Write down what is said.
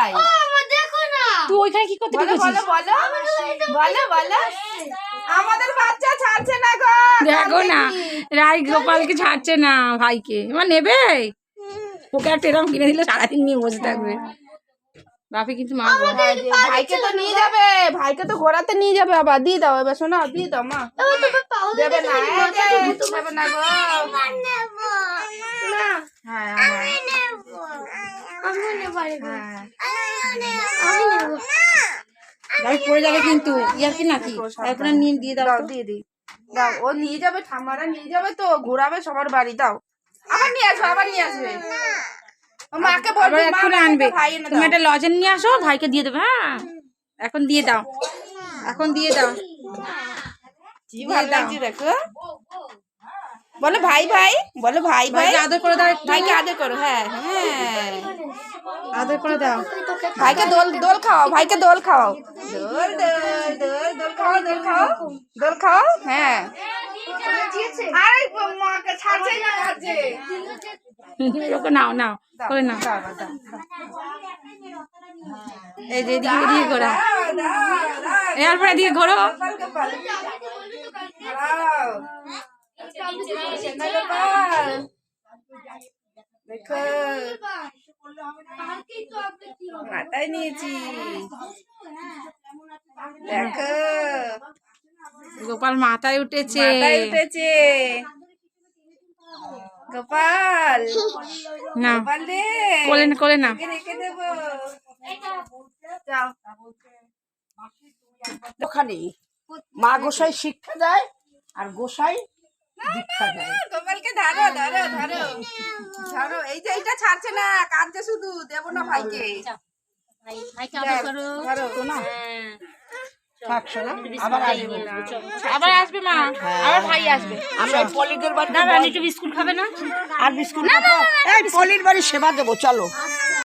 ভাই? তুই ওইখানে কি করতে বলো ঢুকেছিস? বলো বলো বলো আমাদের বাচ্চা ছাড়ছে না গো। দেখো না, রাই গোপালকে ছাড়ছে না ভাইকে। এবার নেবে, ওকে একটা এরকম কিনে দিলে সারাদিন নিয়ে বসে থাকবে। বাপি কিন্তু মারবো। ভাইকে তো নিয়ে যাবে, ভাইকে তো ঘোরাতে নিয়ে যাবে। আবার দিয়ে দাও এবার, শোনো দিয়ে দাও মা। দেবে না, দেবে না গো। হ্যাঁ ভাই পড়ে যাবে কিন্তু, ইয়ার কি নাকি? তারপরে নিয়ে দিয়ে দাও তো। দিয়ে দিই দাও। ও নিয়ে যাবে, ঠাম্মারা নিয়ে যাবে তো, ঘোরাবে সবার বাড়ি। দাও আবার নিয়ে আসবে, আবার নিয়ে আসবে। মাকে বলবে, মা এখন আনবে। ভাই এনে তুমি দাও। একটা লজেন নিয়ে আসো, ভাইকে দিয়ে দেবে। হ্যাঁ এখন দিয়ে দাও, এখন দিয়ে দাও। কি ভালো লাগছে দেখো। বলো ভাই ভাই, বলো ভাই ভাই। ভাইকে আদর করে দাও, ভাইকে আদর করো। হ্যাঁ হ্যাঁ, আদর করে দাও। ভাইকে দোল দোল খাও, ভাইকে দোল খাও। দোল দোল দোল দোল খাও, দোল খাও, দোল খাও। হ্যাঁ আরে মাকে ছাড়ছে না, ছাড়ছে। ওকে নাও নাও করে নাও। দাও দাও দাও এই যে এদিকে এদিকে ঘোরা, এরপর এদিকে ঘোরো। গোপাল গোপাল দাও। সোনা গোপাল দেখো, মাথায় নিয়েছি দেখো, গোপাল মাথায় উঠেছে। মাথায় উঠেছে গোপাল। না গোপাল রে, কোলে না, কোলে না। তোকে রেখে দেবো। যাও। ওখানে মা গোসাই শিক্ষা দেয় আর গোসাই দীক্ষা দেয়। গোপালকে ধরো ধরো ধরো ধরো। এই যে এইটা ছাড়ছে না, কাঁদছে শুধু। দেবো না ভাইকে। ধরো তো না। থাকছো না, আবার আসবে। আবার আসবে মা, আবার ভাই আসবে। আমরা এই পলিদের বাড়িতে না একটু বিস্কুট খাবে না? আর বিস্কুট এই পলির বাড়ি সেবা দেবো, চলো।